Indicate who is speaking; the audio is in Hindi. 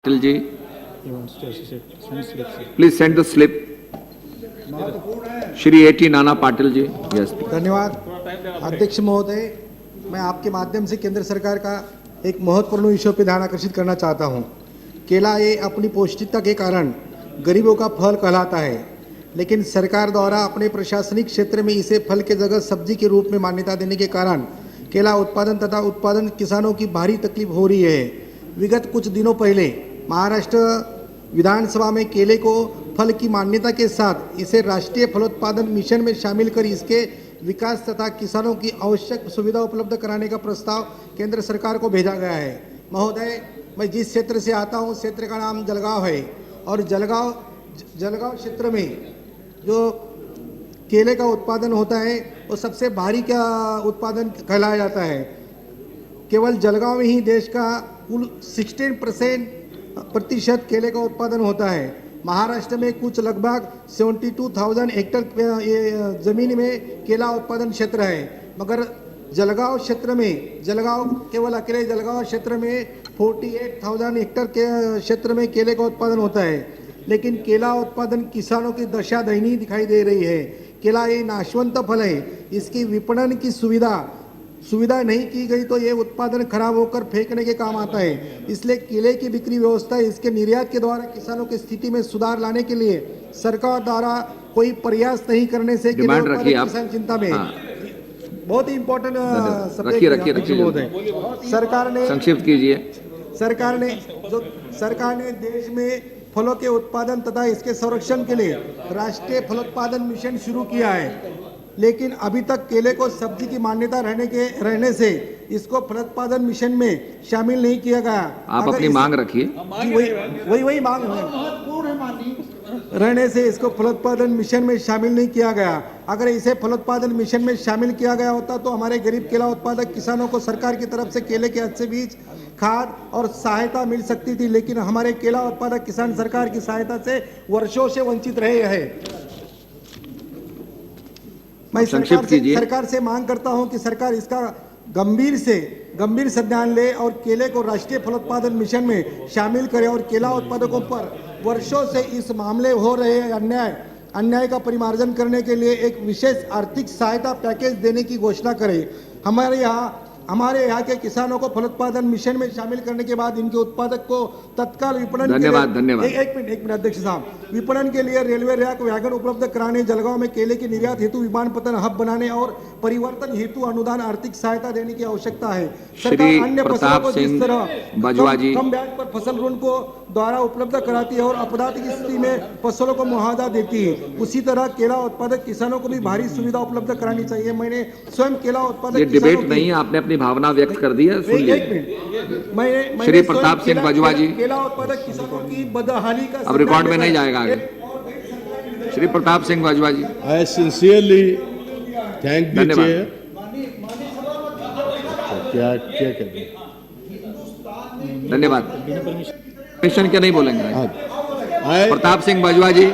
Speaker 1: Patil ji, please send the slip. Shri A.T. Nana Patil ji. Yes.
Speaker 2: धन्यवाद अध्यक्ष महोदय, मैं आपके माध्यम से केंद्र सरकार का एक महत्वपूर्ण विषय पर ध्यान आकर्षित करना चाहता हूं. केला ये अपनी पौष्टिकता के कारण गरीबों का फल कहलाता है, लेकिन सरकार द्वारा अपने प्रशासनिक क्षेत्र में इसे फल के जगह सब्जी के रूप में मान्यता देने के कारण केला उत्पादन तथा उत्पादन किसानों की भारी तकलीफ हो रही है. विगत कुछ दिनों पहले महाराष्ट्र विधानसभा में केले को फल की मान्यता के साथ इसे राष्ट्रीय फलोत्पादन मिशन में शामिल कर इसके विकास तथा किसानों की आवश्यक सुविधा उपलब्ध कराने का प्रस्ताव केंद्र सरकार को भेजा गया है. महोदय, मैं जिस क्षेत्र से आता हूँ, क्षेत्र का नाम जलगांव है, और जलगांव क्षेत्र में जो केले का उत्पादन होता है वो सबसे भारी का उत्पादन कहलाया जाता है. केवल जलगांव में ही देश का कुल 16% केले का उत्पादन होता है. महाराष्ट्र में कुछ लगभग 72,000 हेक्टर जमीन में केला उत्पादन क्षेत्र है, मगर जलगांव क्षेत्र में केवल अकेले जलगांव क्षेत्र में 48,000 हेक्टर के क्षेत्र में केले का उत्पादन होता है. लेकिन केला उत्पादन किसानों की दशा दयनीय दिखाई दे रही है. केला ये नाशवंत फल है, इसकी विपणन की सुविधा नहीं की गई तो ये उत्पादन खराब होकर फेंकने के काम आता है. इसलिए केले की बिक्री व्यवस्था इसके निर्यात के द्वारा किसानों की स्थिति में सुधार लाने के लिए सरकार द्वारा कोई प्रयास नहीं करने से किसान चिंता में. बहुत ही इम्पोर्टेंट सरकार ने संक्षिप्त कीजिए. सरकार ने देश में फलों के उत्पादन तथा इसके संरक्षण के लिए राष्ट्रीय फलोत्पादन मिशन शुरू किया है, लेकिन अभी तक केले को सब्जी की मान्यता रहने से इसको फलोत्पादन मिशन में शामिल नहीं किया गया.
Speaker 1: आप अपनी मांग रखिए.
Speaker 2: वही मांग रहने से इसको फलोत्पादन मिशन में शामिल नहीं किया गया. अगर इसे फलोत्पादन मिशन में शामिल किया गया होता तो हमारे गरीब केला उत्पादक किसानों को सरकार की तरफ से केले के अच्छे बीज, खाद और सहायता मिल सकती थी, लेकिन हमारे केला उत्पादक किसान सरकार की सहायता से वर्षों से वंचित रहे हैं. मैं सरकार से मांग करता हूं कि सरकार इसका गंभीर संज्ञान ले और केले को राष्ट्रीय फलोत्पादन मिशन में शामिल करे और केला उत्पादकों पर वर्षों से इस मामले हो रहे अन्याय का परिमार्जन करने के लिए एक विशेष आर्थिक सहायता पैकेज देने की घोषणा करे. हमारे यहाँ के किसानों को फलोत्पादन मिशन में शामिल करने के बाद इनके उत्पादक को तत्काल विपणन
Speaker 1: धन्यवाद.
Speaker 2: एक मिनट अध्यक्ष साहब, विपणन के लिए रेलवे रैक वैगन उपलब्ध कराने, जलगांव में केले के निर्यात हेतु विमानपत्तन हब बनाने और परिवर्तन हेतु अनुदान आर्थिक सहायता देने की आवश्यकता है. सरकार अन्य फसलों को जिस तरह कम ब्याज पर फसल ऋण को द्वारा उपलब्ध कराती है और आपदा की स्थिति में फसलों को मुआवजा देती है, उसी तरह केला उत्पादक किसानों को भी भारी सुविधा उपलब्ध करानी चाहिए. मैंने स्वयं केला उत्पादक
Speaker 1: डिबेट नहीं, आपने अपनी भावना व्यक्त कर दी है. सुन लीजिए. श्री प्रताप सिंह बाजवा जी,
Speaker 2: केला उत्पादक किसानों की बदहाली का
Speaker 1: अब रिकॉर्ड में नहीं जाएगा आगे. Shri Pratap Singh Bajwa ji.
Speaker 3: I sincerely thank the chair. क्या करें.
Speaker 1: धन्यवाद. परमिशन क्या नहीं बोलेंगे. प्रताप सिंह बाजवा जी.